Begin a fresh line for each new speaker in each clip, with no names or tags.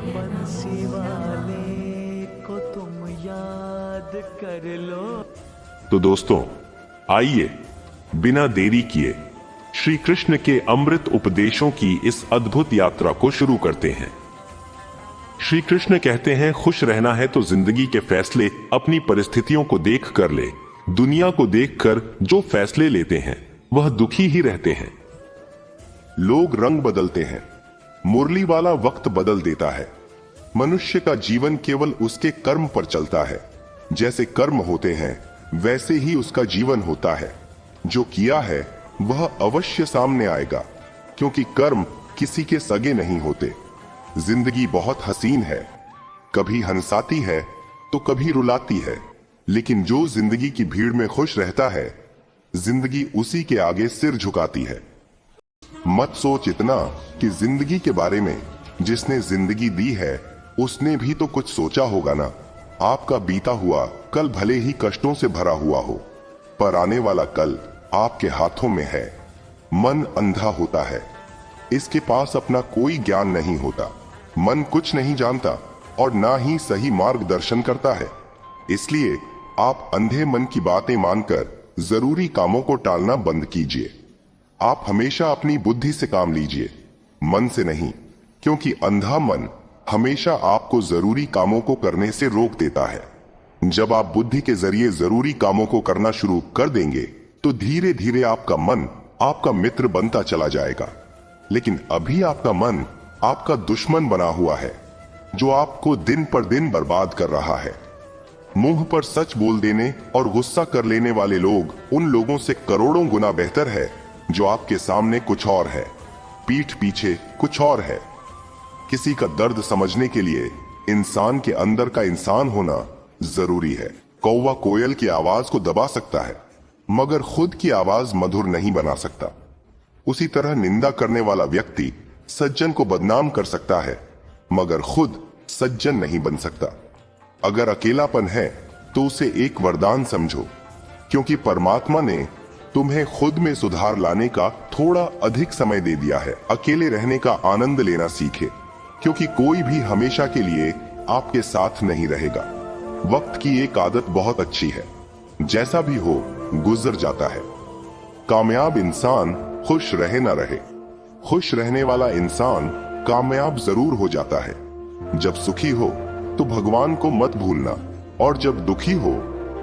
बंसी वाले को तुम याद कर लो।
तो दोस्तों, आइए बिना देरी किए श्री कृष्ण के अमृत उपदेशों की इस अद्भुत यात्रा को शुरू करते हैं। श्री कृष्ण कहते हैं, खुश रहना है तो जिंदगी के फैसले अपनी परिस्थितियों को देख कर ले। दुनिया को देखकर जो फैसले लेते हैं वह दुखी ही रहते हैं। लोग रंग बदलते हैं, मुरली वाला वक्त बदल देता है। मनुष्य का जीवन केवल उसके कर्म पर चलता है। जैसे कर्म होते हैं वैसे ही उसका जीवन होता है। जो किया है वह अवश्य सामने आएगा, क्योंकि कर्म किसी के सगे नहीं होते। जिंदगी बहुत हसीन है, कभी हंसाती है तो कभी रुलाती है, लेकिन जो जिंदगी की भीड़ में खुश रहता है, जिंदगी उसी के आगे सिर झुकाती है। मत सोच इतना कि जिंदगी के बारे में। जिसने जिंदगी दी है उसने भी तो कुछ सोचा होगा ना। आपका बीता हुआ कल भले ही कष्टों से भरा हुआ हो, पर आने वाला कल आपके हाथों में है। मन अंधा होता है, इसके पास अपना कोई ज्ञान नहीं होता। मन कुछ नहीं जानता और ना ही सही मार्गदर्शन करता है। इसलिए आप अंधे मन की बातें मानकर जरूरी कामों को टालना बंद कीजिए। आप हमेशा अपनी बुद्धि से काम लीजिए, मन से नहीं, क्योंकि अंधा मन हमेशा आपको जरूरी कामों को करने से रोक देता है। जब आप बुद्धि के जरिए जरूरी कामों को करना शुरू कर देंगे तो धीरे धीरे आपका मन आपका मित्र बनता चला जाएगा। लेकिन अभी आपका मन आपका दुश्मन बना हुआ है, जो आपको दिन पर दिन बर्बाद कर रहा है। मुंह पर सच बोल देने और गुस्सा कर लेने वाले लोग उन लोगों से करोड़ों गुना बेहतर है जो आपके सामने कुछ और है, पीठ पीछे कुछ और है। किसी का दर्द समझने के लिए इंसान के अंदर का इंसान होना जरूरी है। कौवा कोयल की आवाज को दबा सकता है, मगर खुद की आवाज मधुर नहीं बना सकता। उसी तरह निंदा करने वाला व्यक्ति सज्जन को बदनाम कर सकता है, मगर खुद सज्जन नहीं बन सकता। अगर अकेलापन है तो उसे एक वरदान समझो, क्योंकि परमात्मा ने तुम्हें खुद में सुधार लाने का थोड़ा अधिक समय दे दिया है। अकेले रहने का आनंद लेना सीखे, क्योंकि कोई भी हमेशा के लिए आपके साथ नहीं रहेगा। वक्त की एक आदत बहुत अच्छी है, जैसा भी हो गुजर जाता है। कामयाब इंसान खुश रहे ना रहे, खुश रहने वाला इंसान कामयाब जरूर हो जाता है। जब सुखी हो तो भगवान को मत भूलना, और जब दुखी हो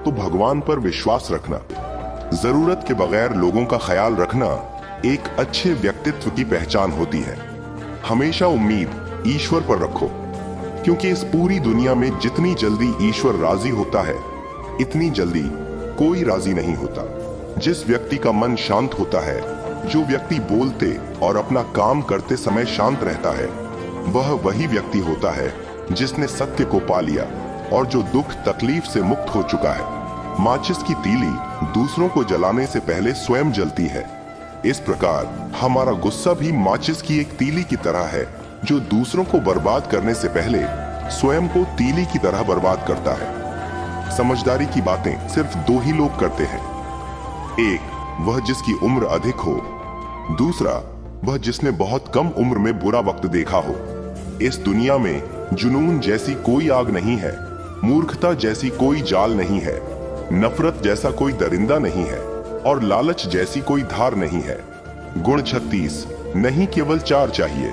तो भगवान पर विश्वास रखना। जरूरत के बगैर लोगों का ख्याल रखना एक अच्छे व्यक्तित्व की पहचान होती है। हमेशा उम्मीद ईश्वर पर रखो, क्योंकि इस पूरी दुनिया में जितनी जल्दी ईश्वर राजी होता है, इतनी जल्दी कोई राजी नहीं होता। जिस व्यक्ति का मन शांत होता है, जो व्यक्ति बोलते और अपना काम करते समय शांत रहता है, वह वही व्यक्ति होता है जिसने सत्य को पा लिया और जो दुख तकलीफ से मुक्त हो चुका है। माचिस की तीली दूसरों को जलाने से पहले स्वयं जलती है। इस प्रकार हमारा गुस्सा भी माचिस की एक तीली की तरह है, जो दूसरों को बर्बाद करने से पहले स्वयं को तीली की तरह बर्बाद करता है। समझदारी की बातें सिर्फ दो ही लोग करते हैं। एक वह जिसकी उम्र अधिक हो, दूसरा वह जिसने बहुत कम उम्र में बुरा वक्त देखा हो। इस दुनिया में जुनून जैसी कोई आग नहीं है, मूर्खता जैसी कोई जाल नहीं है, नफरत जैसा कोई दरिंदा नहीं है, और लालच जैसी कोई धार नहीं है। गुण 36 नहीं, केवल 4 चाहिए।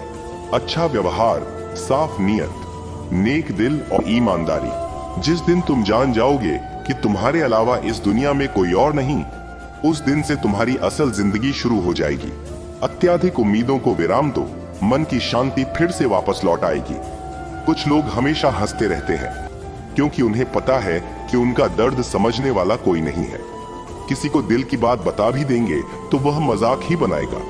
अच्छा व्यवहार, साफ नियत, नेक दिल और ईमानदारी। जिस दिन तुम जान जाओगे कि तुम्हारे अलावा इस दुनिया में कोई और नहीं, उस दिन से तुम्हारी असल जिंदगी शुरू हो जाएगी। अत्याधिक उम्मीदों को विराम दो, मन की शांति फिर से वापस लौट आएगी। कुछ लोग हमेशा हंसते रहते हैं, क्योंकि उन्हें पता है कि उनका दर्द समझने वाला कोई नहीं है। किसी को दिल की बात बता भी देंगे तो वह मजाक ही बनाएगा।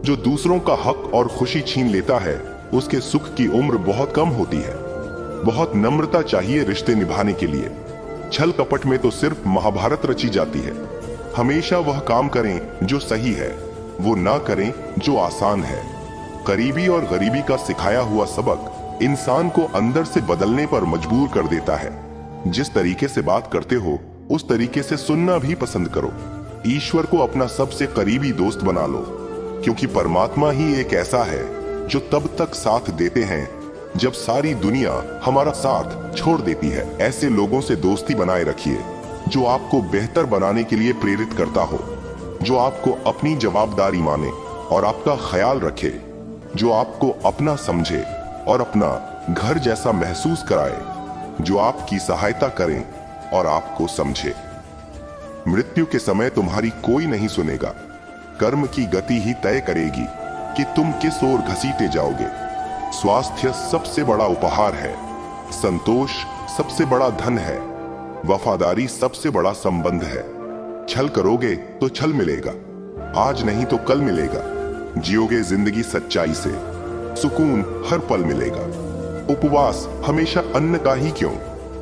जो दूसरों का हक और खुशी छीन लेता है, उसके सुख की उम्र बहुत कम होती है। बहुत नम्रता चाहिए रिश्ते निभाने के लिए। छल कपट में तो सिर्फ महाभारत रची जाती है। हमेशा वह काम करें जो सही है, वो ना करें जो आसान है। करीबी और गरीबी का सिखाया हुआ सबक इंसान को अंदर से बदलने पर मजबूर कर देता है। जिस तरीके से बात करते हो उस तरीके से सुनना भी पसंद करो। ईश्वर को अपना सबसे करीबी दोस्त बना लो, क्योंकि परमात्मा ही एक ऐसा है
जो तब तक साथ देते हैं जब सारी दुनिया हमारा साथ छोड़ देती है। ऐसे लोगों से दोस्ती बनाए रखिए जो आपको बेहतर बनाने के लिए प्रेरित करता हो, जो आपको अपनी जवाबदारी माने और आपका ख्याल रखे, जो आपको अपना समझे और अपना घर जैसा महसूस कराए, जो आपकी सहायता करें और आपको समझे। मृत्यु के समय तुम्हारी कोई नहीं सुनेगा। कर्म की गति ही तय करेगी कि तुम किस ओर घसीटे जाओगे। स्वास्थ्य सबसे बड़ा उपहार है, संतोष सबसे बड़ा धन है, वफादारी सबसे बड़ा संबंध है। छल करोगे तो छल मिलेगा, आज नहीं तो कल मिलेगा। जियोगे जिंदगी सच्चाई से, सुकून हर पल मिलेगा। उपवास हमेशा अन्न का ही क्यों,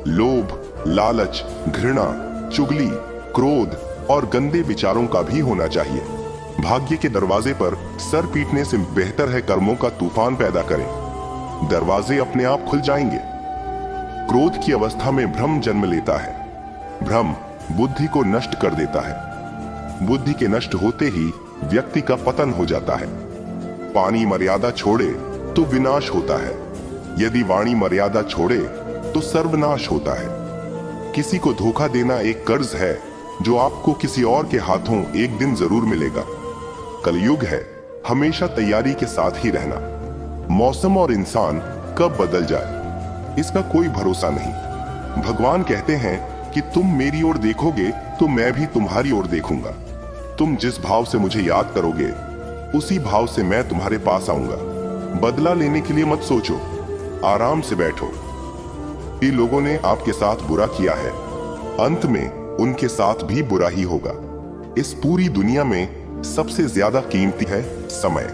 लोभ, लालच, घृणा, चुगली, क्रोध और गंदे विचारों का भी होना चाहिए। भाग्य के दरवाजे पर सर पीटने से बेहतर है कर्मों का तूफान पैदा करें। दरवाजे अपने आप खुल जाएंगे। क्रोध की अवस्था में भ्रम जन्म लेता है। भ्रम बुद्धि को नष्ट कर देता है। बुद्धि के नष्ट होते ही व्यक्ति का पतन हो जाता है। पानी मर्यादा छोड़े तो विनाश होता है, यदि वाणी मर्यादा छोड़े तो सर्वनाश होता है। किसी को धोखा देना एक कर्ज है जो आपको किसी और के हाथों एक दिन जरूर मिलेगा। कलयुग है, हमेशा तैयारी के साथ ही रहना। मौसम और इंसान कब बदल जाए इसका कोई भरोसा नहीं। भगवान कहते हैं कि तुम मेरी ओर देखोगे तो मैं भी तुम्हारी ओर देखूंगा। तुम जिस भाव से मुझे याद करोगे उसी भाव से मैं तुम्हारे पास आऊंगा। बदला लेने के लिए मत सोचो, आराम से बैठो। ये लोगों ने आपके साथ बुरा किया है, अंत में उनके साथ भी बुरा ही होगा। इस पूरी दुनिया में सबसे ज्यादा कीमती है समय,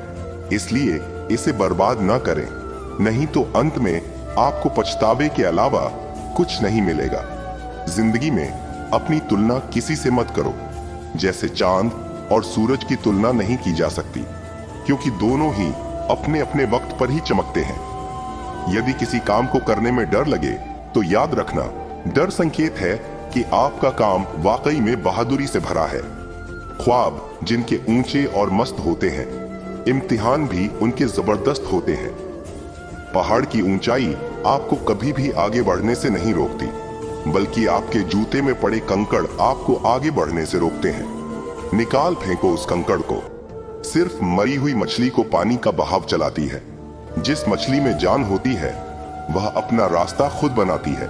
इसलिए इसे बर्बाद ना करें, नहीं तो अंत में आपको पछतावे के अलावा कुछ नहीं मिलेगा। जिंदगी में अपनी तुलना किसी से मत करो। जैसे चांद और सूरज की तुलना नहीं की जा सकती, क्योंकि दोनों ही अपने अपने वक्त पर ही चमकते हैं। यदि किसी काम को करने में डर लगे तो याद रखना, डर संकेत है कि आपका काम वाकई में बहादुरी से भरा है। ख्वाब जिनके ऊंचे और मस्त होते हैं, इम्तिहान भी उनके जबरदस्त होते हैं। पहाड़ की ऊंचाई आपको कभी भी आगे बढ़ने से नहीं रोकती, बल्कि आपके जूते में पड़े कंकड़ आपको आगे बढ़ने से रोकते हैं। निकाल फेंको उस कंकड़ को। सिर्फ मरी हुई मछली को पानी का बहाव चलाती है। जिस मछली में जान होती है वह अपना रास्ता खुद बनाती है।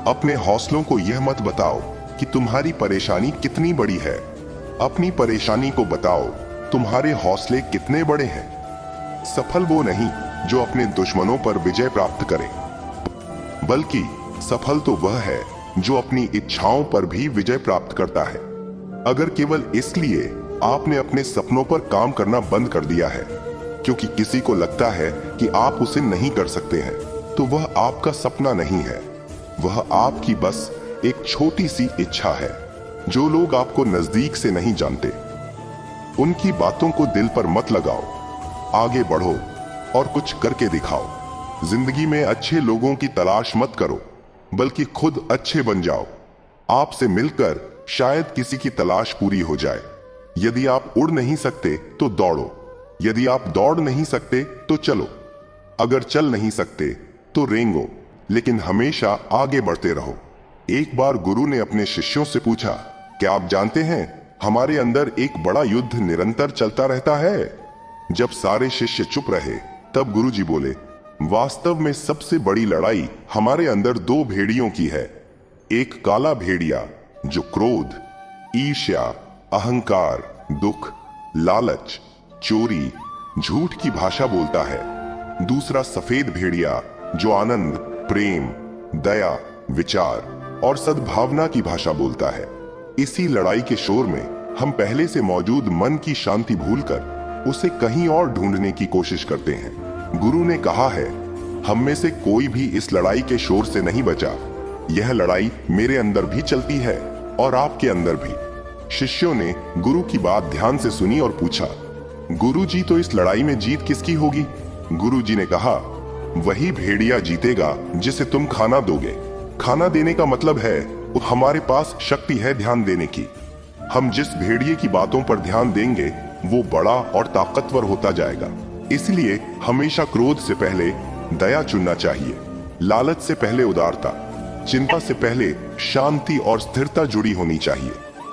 अपने हौसलों को यह मत बताओ कि तुम्हारी परेशानी कितनी बड़ी है, अपनी परेशानी को बताओ तुम्हारे हौसले कितने बड़े हैं। सफल वो नहीं जो अपने दुश्मनों पर विजय प्राप्त करे, बल्कि सफल तो वह है जो अपनी इच्छाओं पर भी विजय प्राप्त करता है। अगर केवल इसलिए आपने अपने सपनों पर काम करना बंद कर दिया है क्योंकि किसी को लगता है कि आप उसे नहीं कर सकते हैं, तो वह आपका सपना नहीं है, वह आपकी बस एक छोटी सी इच्छा है। जो लोग आपको नजदीक से नहीं जानते, उनकी बातों को दिल पर मत लगाओ। आगे बढ़ो और कुछ करके दिखाओ। जिंदगी में अच्छे लोगों की तलाश मत करो, बल्कि खुद अच्छे बन जाओ। आपसे मिलकर शायद किसी की तलाश पूरी हो जाए। यदि आप उड़ नहीं सकते तो दौड़ो, यदि आप दौड़ नहीं सकते तो चलो, अगर चल नहीं सकते तो रेंगो, लेकिन हमेशा आगे बढ़ते रहो। एक बार गुरु ने अपने शिष्यों से पूछा, क्या आप जानते हैं हमारे अंदर एक बड़ा युद्ध निरंतर चलता रहता है? जब सारे शिष्य चुप रहे तब गुरुजी बोले, वास्तव में सबसे बड़ी लड़ाई हमारे अंदर दो भेड़ियों की है। एक काला भेड़िया जो क्रोध, ईर्ष्या, अहंकार, दुख, लालच, चोरी, झूठ की भाषा बोलता है। दूसरा सफेद भेड़िया जो आनंद, प्रेम, दया, विचार और सद्भावना की भाषा बोलता है। इसी लड़ाई के शोर में हम पहले से मौजूद मन की शांति भूलकर उसे कहीं और ढूंढने की कोशिश करते हैं। गुरु ने कहा है, हम में से कोई भी इस लड़ाई के शोर से नहीं बचा। यह लड़ाई मेरे अंदर भी चलती है और आपके अंदर भी। शिष्यों ने गुरु की बात ध्यान से सुनी और पूछा, गुरुजी, तो इस लड़ाई में जीत किसकी होगी? गुरुजी ने कहा, वही भेड़िया जीतेगा जिसे तुम खाना दोगे। खाना देने का मतलब है हमारे पास शक्ति है ध्यान देने की। हम जिस भेड़िए की बातों पर ध्यान देंगे वो बड़ा और ताकतवर होता जाएगा। इसलिए हमेशा क्रोध से पहले दया चुनना चाहिए, लालच से पहले उदारता, चिंता से पहले शांति और स्थिरता जुड़ी होनी चाहिए,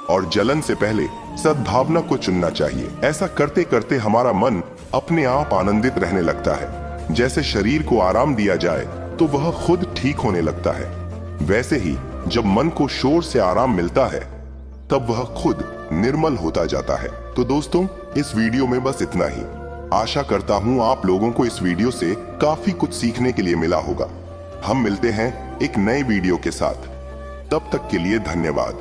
और जलन से पहले सद्भावना को चुनना चाहिए। ऐसा करते करते हमारा मन अपने आप आनंदित रहने लगता है। जैसे शरीर को आराम दिया जाए तो वह खुद ठीक होने लगता है, वैसे ही जब मन को शोर से आराम मिलता है तब वह खुद निर्मल होता जाता है। तो दोस्तों, इस वीडियो में बस इतना ही। आशा करता हूं आप लोगों को इस वीडियो से काफी कुछ सीखने के लिए मिला होगा। हम मिलते हैं एक नए वीडियो के साथ, तब तक के लिए धन्यवाद।